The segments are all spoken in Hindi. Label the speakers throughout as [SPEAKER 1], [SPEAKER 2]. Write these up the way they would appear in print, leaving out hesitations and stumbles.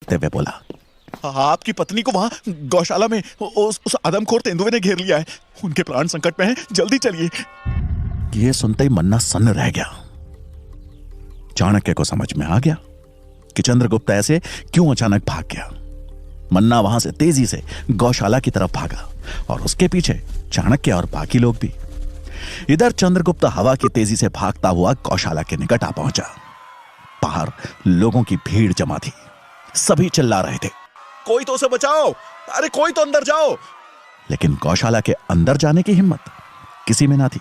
[SPEAKER 1] देखते हुए बोला,
[SPEAKER 2] आपकी पत्नी को वहां गौशाला में उस आदमखोर तेंदुए ने घेर लिया है। उनके प्राण संकट में हैं, जल्दी चलिए।
[SPEAKER 1] ये सुनते ही मन्ना सन्न रह गया। चाणक्य को समझ में आ गया कि चंद्रगुप्त ऐसे क्यों अचानक भाग गया। मन्ना वहां से तेजी से गौशाला की तरफ भागा और उसके पीछे चाणक्य और बाकी लोग भी। इधर चंद्रगुप्त हवा की तेजी से भागता हुआ गौशाला के निकट आ पहुंचा। बाहर लोगों की भीड़ जमा थी। सभी चिल्ला रहे थे,
[SPEAKER 2] कोई तो उसे बचाओ, अरे कोई तो अंदर जाओ।
[SPEAKER 1] लेकिन गौशाला के अंदर जाने की हिम्मत किसी में ना थी।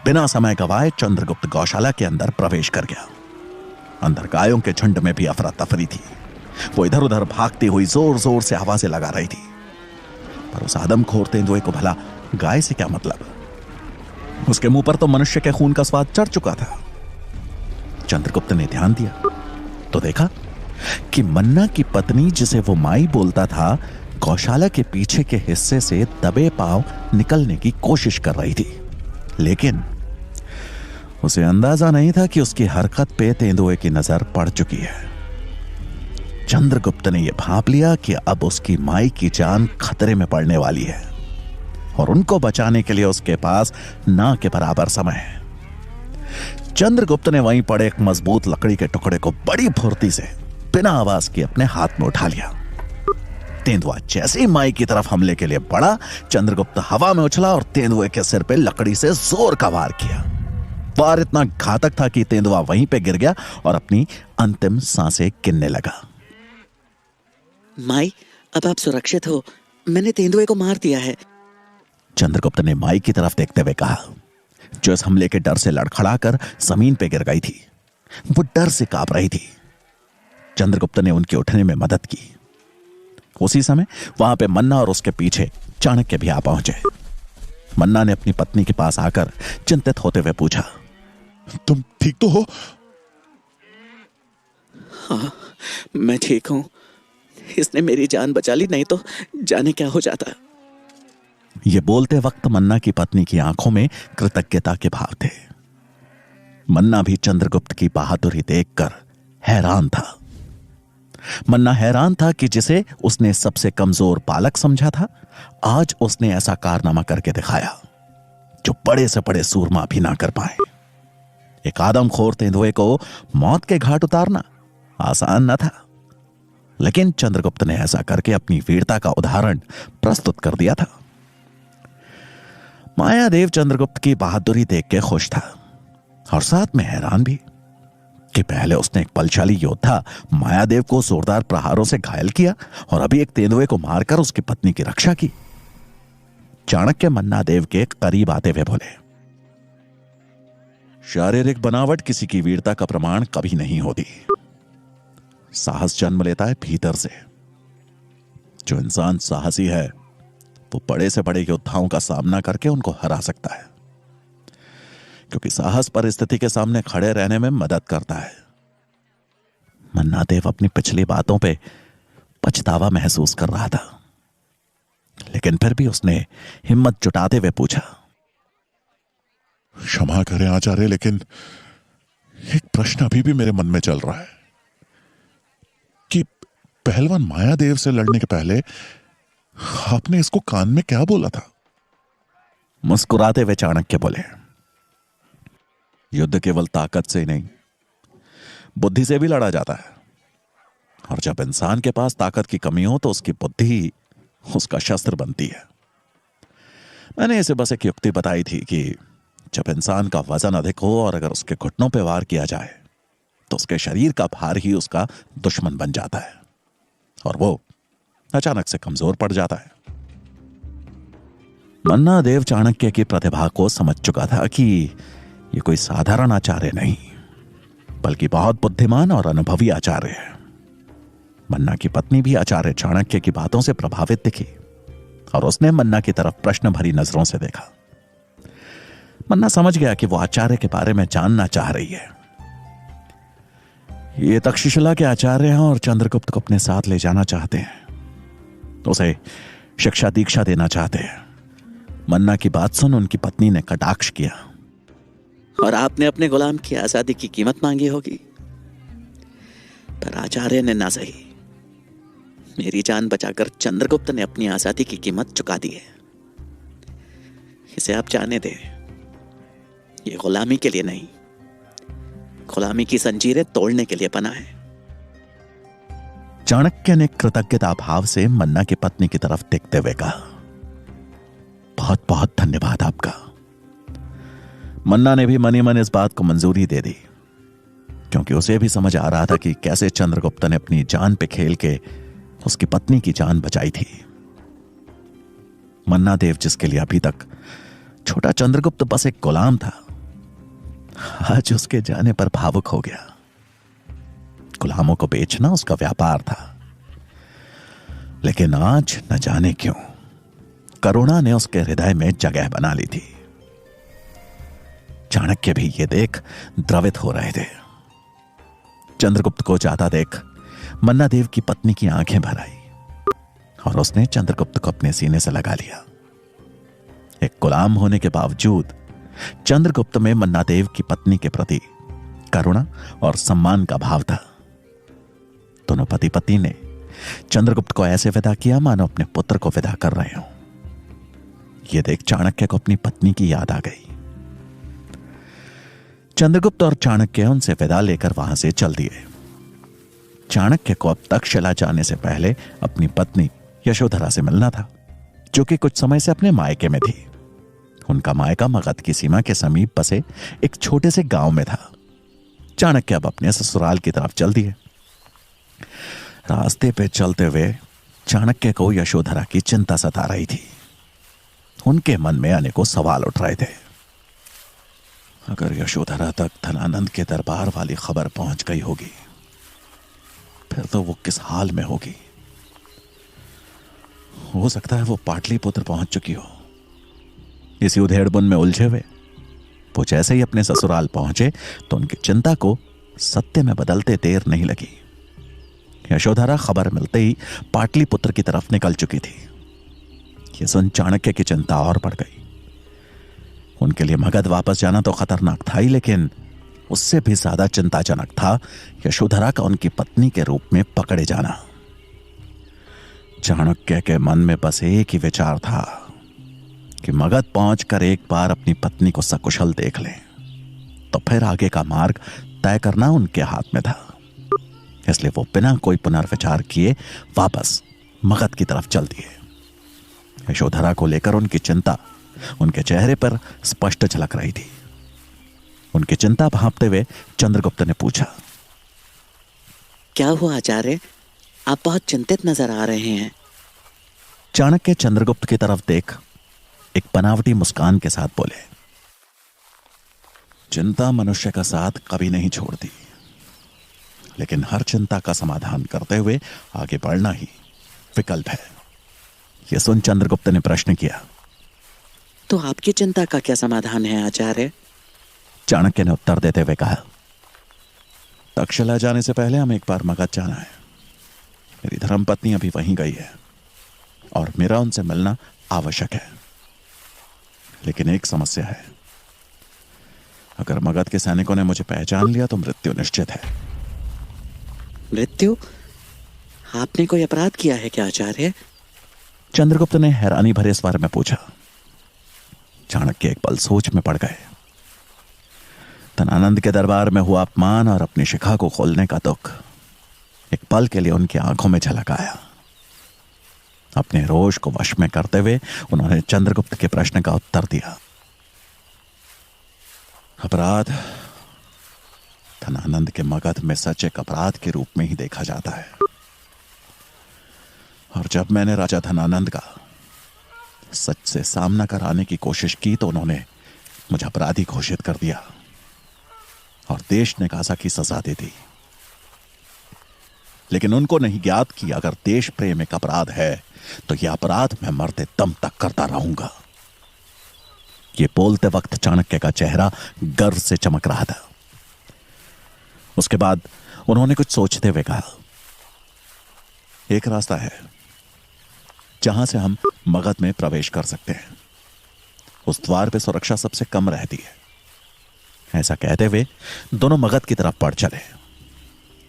[SPEAKER 1] बिना समय गवाए चंद्रगुप्त गौशाला के अंदर प्रवेश कर गया। अंदर गायों के झुंड में भी अफरा तफरी थी। वो इधर उधर भागती हुई जोर जोर से आवाजें लगा रही थी। पर उस आदमखोर तेंदुए को भला गाय से क्या मतलब? उसके मुंह पर तो मनुष्य के खून का स्वाद चढ़ चुका था। चंद्रगुप्त ने ध्यान दिया तो देखा कि मन्ना की पत्नी, जिसे वो माई बोलता था, गौशाला के पीछे के हिस्से से दबे पांव निकलने की कोशिश कर रही थी। लेकिन उसे अंदाजा नहीं था कि उसकी हरकत पे तेंदुए की नजर पड़ चुकी है। चंद्रगुप्त ने यह भांप लिया कि अब उसकी माई की जान खतरे में पड़ने वाली है और उनको बचाने के लिए उसके पास ना के बराबर समय है। चंद्रगुप्त ने वहीं पड़े एक मजबूत लकड़ी के टुकड़े को बड़ी फुर्ती से बिना आवाज के अपने हाथ में उठा लिया। तेंदुआ जैसे ही माई की तरफ हमले के लिए बढ़ा, चंद्रगुप्त हवा में उछला और तेंदुए के सिर पे लकड़ी से जोर का वार किया। वार इतना घातक था कि तेंदुआ वहीं पे गिर गया और अपनी अंतिम सांसें गिनने लगा।
[SPEAKER 3] माई, अब आप सुरक्षित हो। मैंने तेंदुए को मार दिया है।
[SPEAKER 1] चंद्रगुप्त ने माई की तरफ देखते हुए कहा, जो इस हमले के डर से लड़खड़ाकर जमीन पे गिर गई थी। वो डर से कांप रही थी। चंद्रगुप्त ने उनके उठने में मदद की। उसी समय वहां पे मन्ना और उसके पीछे चाणक्य भी आ पहुंचे। मन्ना ने अपनी पत्नी के पास आकर चिंतित होते हुए पूछा,
[SPEAKER 2] तुम ठीक तो हो?
[SPEAKER 3] हाँ, मैं ठीक हूं। इसने मेरी जान बचा ली, नहीं तो जाने क्या हो जाता।
[SPEAKER 1] ये बोलते वक्त मन्ना की पत्नी की आंखों में कृतज्ञता के भाव थे। मन्ना भी चंद्रगुप्त की बहादुरी देखकर हैरान था। मन्ना हैरान था कि जिसे उसने सबसे कमजोर बालक समझा था, आज उसने ऐसा कारनामा करके दिखाया जो बड़े से बड़े सूरमा भी ना कर पाए। एक आदमखोर तेंदुए को मौत के घाट उतारना आसान न था, लेकिन चंद्रगुप्त ने ऐसा करके अपनी वीरता का उदाहरण प्रस्तुत कर दिया था। मायादेव चंद्रगुप्त की बहादुरी देख के खुश था और साथ में हैरान भी कि पहले उसने एक बलशाली योद्धा मायादेव को जोरदार प्रहारों से घायल किया और अभी एक तेंदुए को मारकर उसकी पत्नी की रक्षा की। चाणक्य मन्ना देव के करीब आते हुए बोले, शारीरिक बनावट किसी की वीरता का प्रमाण कभी नहीं होती। साहस जन्म लेता है भीतर से। जो इंसान साहसी है वो बड़े से बड़े योद्धाओं का सामना करके उनको हरा सकता है, क्योंकि साहस परिस्थिति के सामने खड़े रहने में मदद करता है। मन्ना देव अपनी पिछली बातों पे पछतावा महसूस कर रहा था, लेकिन फिर भी उसने हिम्मत जुटाते हुए पूछा,
[SPEAKER 2] क्षमा करें आचार्य, लेकिन एक प्रश्न अभी भी मेरे मन में चल रहा है कि पहलवान मायादेव से लड़ने के पहले आपने इसको कान में क्या बोला था?
[SPEAKER 1] मुस्कुराते हुए चाणक्य बोले, युद्ध केवल ताकत से ही नहीं, बुद्धि से भी लड़ा जाता है। और जब इंसान के पास ताकत की कमी हो तो उसकी बुद्धि ही उसका शस्त्र बनती है। मैंने इसे बस एक युक्ति बताई थी कि जब इंसान का वजन अधिक हो और अगर उसके घुटनों पर वार किया जाए तो उसके शरीर का भार ही उसका दुश्मन बन जाता है और वो अचानक से कमजोर पड़ जाता है। मन्ना देव चाणक्य की प्रतिभा को समझ चुका था कि ये कोई साधारण आचार्य नहीं, बल्कि बहुत बुद्धिमान और अनुभवी आचार्य है। मन्ना की पत्नी भी आचार्य चाणक्य की बातों से प्रभावित दिखी और उसने मन्ना की तरफ प्रश्न भरी नजरों से देखा। मन्ना समझ गया कि वो आचार्य के बारे में जानना चाह रही है। ये तक्षशिला के आचार्य हैं और चंद्रगुप्त को अपने साथ ले जाना चाहते हैं, उसे शिक्षा दीक्षा देना चाहते हैं। मन्ना की बात सुन उनकी पत्नी ने कटाक्ष किया,
[SPEAKER 3] और आपने अपने गुलाम की आजादी की कीमत मांगी होगी। पर आचार्य ने ना सही, मेरी जान बचाकर चंद्रगुप्त ने अपनी आजादी की कीमत चुका दी है। इसे आप जाने दें, ये गुलामी के लिए नहीं, गुलामी की जंजीरें तोड़ने के लिए बना है।
[SPEAKER 1] चाणक्य ने कृतज्ञता भाव से मन्ना की पत्नी की तरफ देखते हुए कहा, बहुत बहुत धन्यवाद आपका। मन्ना ने भी मनी मन इस बात को मंजूरी दे दी, क्योंकि उसे भी समझ आ रहा था कि कैसे चंद्रगुप्त ने अपनी जान पे खेल के उसकी पत्नी की जान बचाई थी। मन्ना देव, जिसके लिए अभी तक छोटा चंद्रगुप्त बस एक गुलाम था, आज उसके जाने पर भावुक हो गया। गुलामों को बेचना उसका व्यापार था, लेकिन आज न जाने क्यों करुणा ने उसके हृदय में जगह बना ली थी। चाणक्य भी ये देख द्रवित हो रहे थे। चंद्रगुप्त को जाता देख मन्ना देव की पत्नी की आंखें भर आई और उसने चंद्रगुप्त को अपने सीने से लगा लिया। एक गुलाम होने के बावजूद चंद्रगुप्त में मन्ना देव की पत्नी के प्रति करुणा और सम्मान का भाव था। दोनों पति पत्नी ने चंद्रगुप्त को ऐसे विदा किया मानो अपने पुत्र को विदा कर रहे हों। यह देख चाणक्य को अपनी पत्नी की याद आ गई। चंद्रगुप्त और चाणक्य उनसे विदा लेकर वहां से चल दिए। चाणक्य को अब तक्षशिला जाने से पहले अपनी पत्नी यशोधरा से मिलना था, जो कि कुछ समय से अपने मायके में थी। उनका मायका मगध की सीमा के समीप बसे एक छोटे से गांव में था। चाणक्य अब अपने ससुराल की तरफ चल दिए। रास्ते पे चलते हुए चाणक्य को यशोधरा की चिंता सता रही थी। उनके मन में अनेकों सवाल उठ रहे थे। अगर यशोधरा तक धनानंद के दरबार वाली खबर पहुंच गई होगी, फिर तो वो किस हाल में होगी। हो सकता है वो पाटलिपुत्र पहुंच चुकी हो। इसी उधेड़बुन में उलझे हुए वो जैसे ही अपने ससुराल पहुंचे तो उनकी चिंता को सत्य में बदलते देर नहीं लगी। यशोधरा खबर मिलते ही पाटलिपुत्र की तरफ निकल चुकी थी। यह सुन चाणक्य की चिंता और बढ़ गई। उनके लिए मगध वापस जाना तो खतरनाक था ही, लेकिन उससे भी ज्यादा चिंताजनक था यशोधरा का उनकी पत्नी के रूप में पकड़े जाना। चाणक्य के मन में बस एक ही विचार था कि मगध पहुंचकर एक बार अपनी पत्नी को सकुशल देख लें, तो फिर आगे का मार्ग तय करना उनके हाथ में था। इसलिए वो बिना कोई पुनर्विचार किए वापस मगध की तरफ चल दिए। यशोधरा को लेकर उनकी चिंता उनके चेहरे पर स्पष्ट झलक रही थी। उनकी चिंता भांपते हुए चंद्रगुप्त ने पूछा,
[SPEAKER 3] क्या हुआ आचार्य, आप बहुत चिंतित नजर आ रहे हैं।
[SPEAKER 1] चाणक्य चंद्रगुप्त की तरफ देख एक बनावटी मुस्कान के साथ बोले, चिंता मनुष्य का साथ कभी नहीं छोड़ती, लेकिन हर चिंता का समाधान करते हुए आगे बढ़ना ही विकल्प है। यह सुन चंद्रगुप्त ने प्रश्न किया,
[SPEAKER 3] तो आपकी चिंता का क्या समाधान है आचार्य।
[SPEAKER 1] चाणक्य ने उत्तर देते हुए कहा, तक्षशिला जाने से पहले हमें एक बार मगध जाना है। मेरी धर्मपत्नी अभी वहीं गई है और मेरा उनसे मिलना आवश्यक है। लेकिन एक समस्या है, अगर मगध के सैनिकों ने मुझे पहचान लिया तो मृत्यु निश्चित है।
[SPEAKER 3] मृत्यु? आपने कोई अपराध किया है क्या आचार्य?
[SPEAKER 1] चंद्रगुप्त ने हैरानी भरे स्वर में पूछा। चाणक्य एक पल सोच में पड़ गए। धनानंद के दरबार में हुआ अपमान और अपनी शिखा को खोलने का दुख एक पल के लिए उनकी आंखों में झलक आया। अपने रोष को वश में करते हुए उन्होंने चंद्रगुप्त के प्रश्न का उत्तर दिया, अपराध धनानंद के मगध में सच एक अपराध के रूप में ही देखा जाता है। और जब मैंने राजा धनानंद का सच से सामना कराने की कोशिश की तो उन्होंने मुझे अपराधी घोषित कर दिया और देश निकासा की सजा दे दी। लेकिन उनको नहीं ज्ञात कि अगर देश प्रेम एक अपराध है तो यह अपराध मैं मरते दम तक करता रहूंगा। ये बोलते वक्त चाणक्य का चेहरा गर्व से चमक रहा था। उसके बाद उन्होंने कुछ सोचते हुए कहा, एक रास्ता है जहां से हम मगध में प्रवेश कर सकते हैं। उस द्वार पे सुरक्षा सबसे कम रहती है। ऐसा कहते हुए दोनों मगध की तरफ बढ़ चले।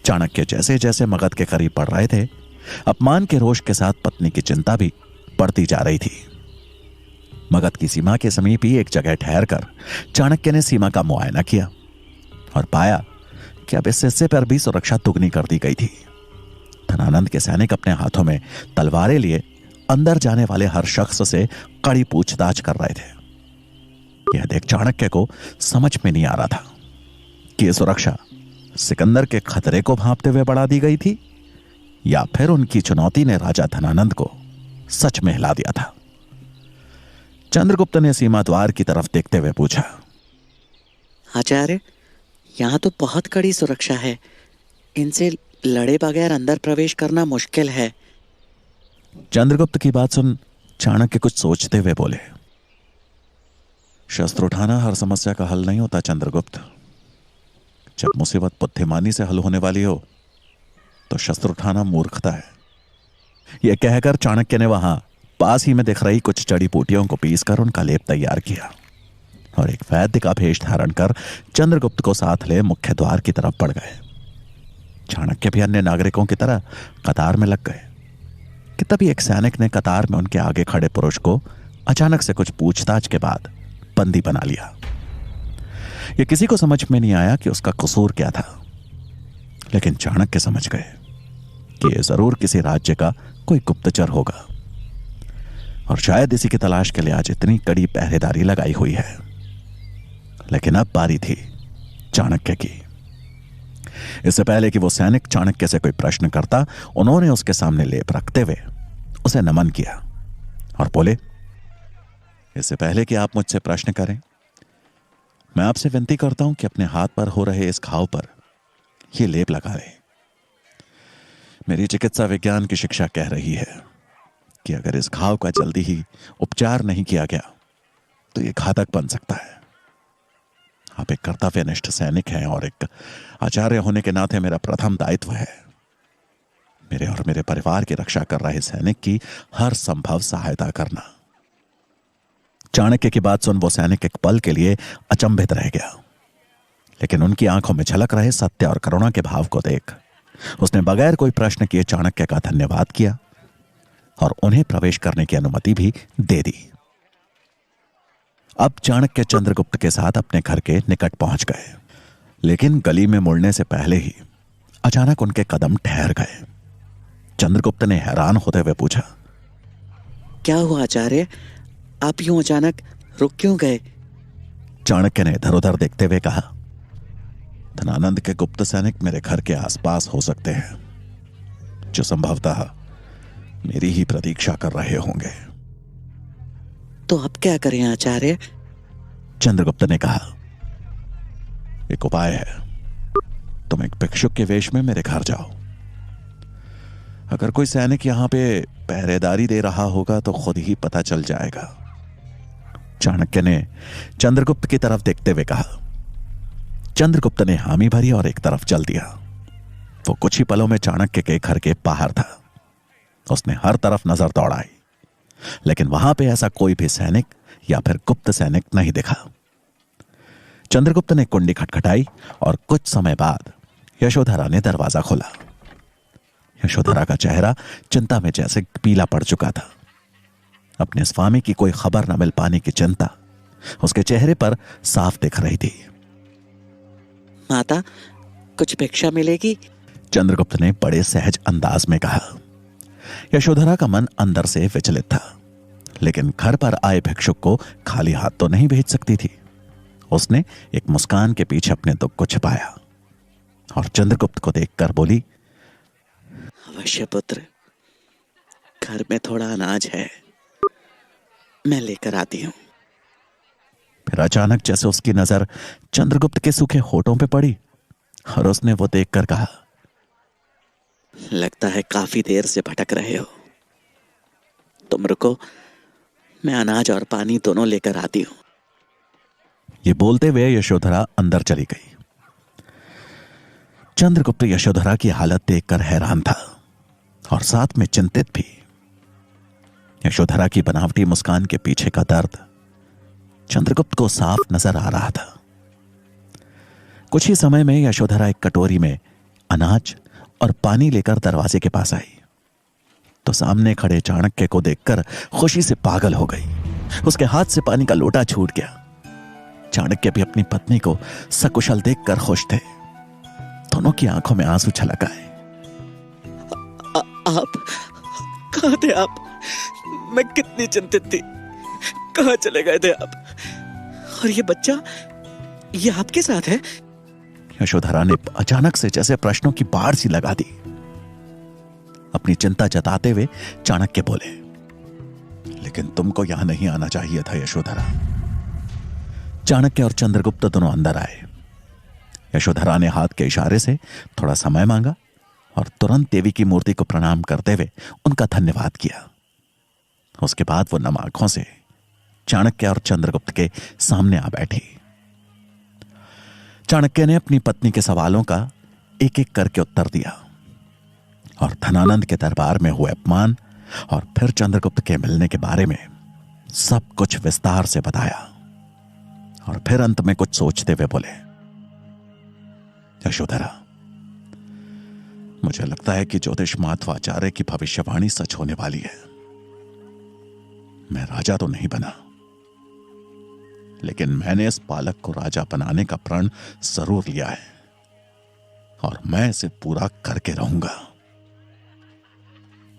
[SPEAKER 1] चाणक्य जैसे जैसे मगध के करीब बढ़ रहे थे अपमान के रोष के साथ पत्नी की चिंता भी बढ़ती जा रही थी। मगध की सीमा के समीप ही एक जगह ठहरकर चाणक्य ने सीमा का मुआयना किया और पाया कि अब इस हिस्से पर भी सुरक्षा दुगनी कर दी गई थी। धनानंद के सैनिक अपने हाथों में तलवारें लिए अंदर जाने वाले हर शख्स से कड़ी पूछताछ कर रहे थे। यह देख चाणक्य को समझ में नहीं आ रहा था कि यह सुरक्षा सिकंदर के खतरे को भांपते हुए बढ़ा दी गई थी या फिर उनकी चुनौती ने राजा धनानंद को सच में हिला दिया था। चंद्रगुप्त ने सीमा द्वार की तरफ देखते हुए पूछा,
[SPEAKER 3] आचार्य, यहां तो बहुत कड़ी सुरक्षा है, इनसे लड़े बगैर अंदर प्रवेश करना मुश्किल है।
[SPEAKER 1] चंद्रगुप्त की बात सुन चाणक्य कुछ सोचते हुए बोले, शस्त्र उठाना हर समस्या का हल नहीं होता चंद्रगुप्त। जब मुसीबत बुद्धिमानी से हल होने वाली हो तो शस्त्र उठाना मूर्खता है। यह कहकर चाणक्य ने वहां पास ही में दिख रही कुछ जड़ी बूटियों को पीसकर उनका लेप तैयार किया और एक वैद्य का भेष धारण कर चंद्रगुप्त को साथ ले मुख्य द्वार की तरफ बढ़ गए। चाणक्य भी अन्य नागरिकों की तरह कतार में लग गए कि तभी एक सैनिक ने कतार में उनके आगे खड़े पुरुष को अचानक से कुछ पूछताछ के बाद बंदी बना लिया। यह किसी को समझ में नहीं आया कि उसका कसूर क्या था, लेकिन चाणक्य समझ गए कि यह जरूर किसी राज्य का कोई गुप्तचर होगा और शायद इसी की तलाश के लिए आज इतनी कड़ी पहरेदारी लगाई हुई है। लेकिन अब बारी थी चाणक्य की। इससे पहले कि वो सैनिक चाणक्य से कोई प्रश्न करता, उन्होंने उसके सामने लेप रखते हुए उसे नमन किया और बोले, इससे पहले कि आप मुझसे प्रश्न करें, मैं आपसे विनती करता हूं कि अपने हाथ पर हो रहे इस घाव पर यह लेप लगा लें। मेरी चिकित्सा विज्ञान की शिक्षा कह रही है कि अगर इस घाव का जल्दी ही उपचार नहीं किया गया तो यह घातक बन सकता है। आप एक कर्तव्यनिष्ठ सैनिक हैं और एक आचार्य होने के नाते मेरा प्रथम दायित्व है मेरे और मेरे परिवार की रक्षा कर रहे सैनिक की हर संभव सहायता करना। चाणक्य की बात सुन वो सैनिक एक पल के लिए अचंभित रह गया, लेकिन उनकी आंखों में झलक रहे सत्य और करुणा के भाव को देख उसने बगैर कोई प्रश्न किए चाणक्य का धन्यवाद किया और उन्हें प्रवेश करने की अनुमति भी दे दी। अब चाणक्य चंद्रगुप्त के साथ अपने घर के निकट पहुंच गए, लेकिन गली में मुड़ने से पहले ही अचानक उनके कदम ठहर गए। चंद्रगुप्त ने हैरान होते हुए पूछा,
[SPEAKER 3] क्या हुआ आचार्य, आप यूं अचानक रुक क्यों गए?
[SPEAKER 1] चाणक्य ने इधर उधर देखते हुए कहा, धनानंद के गुप्त सैनिक मेरे घर के आसपास हो सकते हैं, जो संभवतः मेरी ही प्रतीक्षा कर रहे होंगे।
[SPEAKER 3] तो अब क्या करें आचार्य?
[SPEAKER 1] चंद्रगुप्त ने कहा, एक उपाय है, तुम एक भिक्षुक के वेश में मेरे घर जाओ। अगर कोई सैनिक यहां पे पहरेदारी दे रहा होगा तो खुद ही पता चल जाएगा। चाणक्य ने चंद्रगुप्त की तरफ देखते हुए कहा। चंद्रगुप्त ने हामी भरी और एक तरफ चल दिया। वो कुछ ही पलों में चाणक्य के घर के बाहर था। उसने हर तरफ नजर दौड़ाई, लेकिन वहां पे ऐसा कोई भी सैनिक या फिर गुप्त सैनिक नहीं दिखा। चंद्रगुप्त ने कुंडी खटखटाई और कुछ समय बाद यशोधरा ने दरवाजा खोला। यशोधरा का चेहरा चिंता में जैसे पीला पड़ चुका था। अपने स्वामी की कोई खबर न मिल पाने की चिंता उसके चेहरे पर साफ दिख रही थी।
[SPEAKER 3] माता, कुछ भिक्षा मिलेगी?
[SPEAKER 1] चंद्रगुप्त ने बड़े सहज अंदाज में कहा। यशोधरा का मन अंदर से विचलित था, लेकिन घर पर आए भिक्षुक को खाली हाथ तो नहीं भेज सकती थी। उसने एक मुस्कान के पीछे अपने दुख को छिपाया और चंद्रगुप्त को देखकर बोली,
[SPEAKER 3] अवश्य पुत्र, घर में थोड़ा अनाज है, मैं लेकर आती हूं।
[SPEAKER 1] फिर अचानक जैसे उसकी नजर चंद्रगुप्त के सूखे होठों पे पड़ी और उसने वो देखकर कहा,
[SPEAKER 3] लगता है काफी देर से भटक रहे हो, तुम रुको, मैं अनाज और पानी दोनों लेकर आती हूं।
[SPEAKER 1] ये बोलते हुए यशोधरा अंदर चली गई। चंद्रगुप्त यशोधरा की हालत देखकर हैरान था और साथ में चिंतित भी। यशोधरा की बनावटी मुस्कान के पीछे का दर्द चंद्रगुप्त को साफ नजर आ रहा था। कुछ ही समय में यशोधरा एक कटोरी में अनाज और पानी लेकर दरवाजे के पास आई तो सामने खड़े चाणक्य को देखकर खुशी से पागल हो गई। उसके हाथ से पानी का लोटा छूट गया। चाणक्य भी अपनी पत्नी को सकुशल देखकर खुश थे। दोनों की आंखों में आंसू छलक आए।
[SPEAKER 3] आप कहाँ थे? आप, मैं कितनी चिंतित थी। कहाँ चले गए थे आप? और ये बच्चा, ये आपके साथ है?
[SPEAKER 1] यशोधरा ने अचानक से जैसे प्रश्नों की बाढ़ सी लगा दी। अपनी चिंता जताते हुए चाणक्य बोले, लेकिन तुमको यहां नहीं आना चाहिए था यशोधरा। चाणक्य और चंद्रगुप्त दोनों अंदर आए। यशोधरा ने हाथ के इशारे से थोड़ा समय मांगा और तुरंत देवी की मूर्ति को प्रणाम करते हुए उनका धन्यवाद किया। उसके बाद वो नम आंखों से चाणक्य और चंद्रगुप्त के सामने आ बैठी। चाणक्य ने अपनी पत्नी के सवालों का एक एक करके उत्तर दिया और धनानंद के दरबार में हुए अपमान और फिर चंद्रगुप्त के मिलने के बारे में सब कुछ विस्तार से बताया। और फिर अंत में कुछ सोचते हुए बोले, यशोधरा, मुझे लगता है कि ज्योतिष माध्वाचार्य की भविष्यवाणी सच होने वाली है। मैं राजा तो नहीं बना, लेकिन मैंने इस बालक को राजा बनाने का प्रण जरूर लिया है और मैं इसे पूरा करके रहूंगा।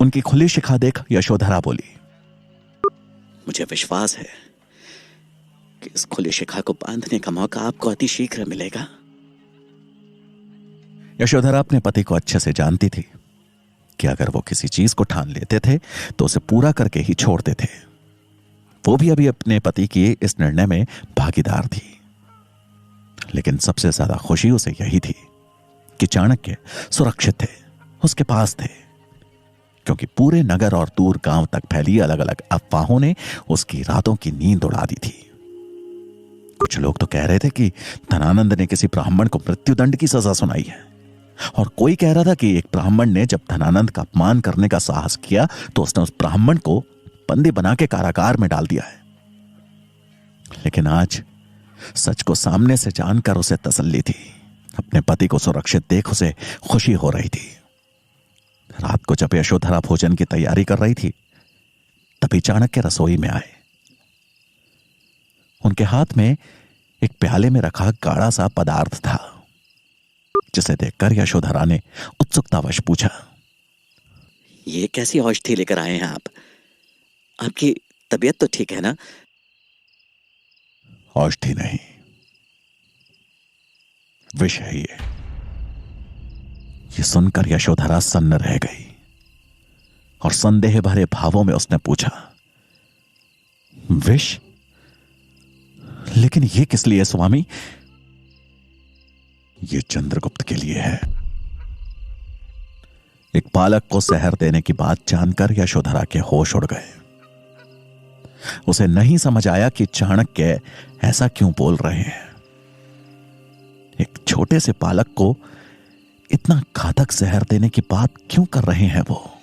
[SPEAKER 1] उनकी खुली शिखा देख यशोधरा बोली,
[SPEAKER 3] मुझे विश्वास है कि इस खुली शिखा को बांधने का मौका आपको अति शीघ्र मिलेगा।
[SPEAKER 1] यशोधरा अपने पति को अच्छे से जानती थी कि अगर वो किसी चीज को ठान लेते थे तो उसे पूरा करके ही छोड़ते थे। वो भी अभी अपने पति के इस निर्णय में भागीदार थी। लेकिन सबसे ज्यादा खुशी उसे यही थी कि चाणक्य सुरक्षित थे, उसके पास थे, क्योंकि पूरे नगर और दूर गांव तक फैली अलग अलग अफवाहों ने उसकी रातों की नींद उड़ा दी थी। कुछ लोग तो कह रहे थे कि धनानंद ने किसी ब्राह्मण को मृत्युदंड की सजा सुनाई है, और कोई कह रहा था कि एक ब्राह्मण ने जब धनानंद का अपमान करने का साहस किया तो उसने उस ब्राह्मण को बंदी बना के कारागार में डाल दिया है। लेकिन आज सच को सामने से जानकर उसे तसल्ली थी। अपने पति को सुरक्षित देख उसे खुशी हो रही थी। रात को जब यशोधरा भोजन की तैयारी कर रही थी तभी चाणक्य रसोई में आए। उनके हाथ में एक प्याले में रखा गाढ़ा सा पदार्थ था, जिसे देखकर यशोधरा ने उत्सुकतावश पूछा,
[SPEAKER 3] ये कैसी औषधि लेकर आए हैं आप? आपकी तबीयत तो ठीक है ना?
[SPEAKER 1] औषधि नहीं, विष है ये सुनकर यशोधरा सन्न रह गई और संदेह भरे भावों में उसने पूछा, विष? लेकिन ये किस लिए स्वामी? ये चंद्रगुप्त के लिए है। एक बालक को जहर देने की बात जानकर यशोधरा के होश उड़ गए। उसे नहीं समझ आया कि चाणक्य ऐसा क्यों बोल रहे हैं। एक छोटे से बालक को इतना घातक जहर देने की बात क्यों कर रहे हैं वो?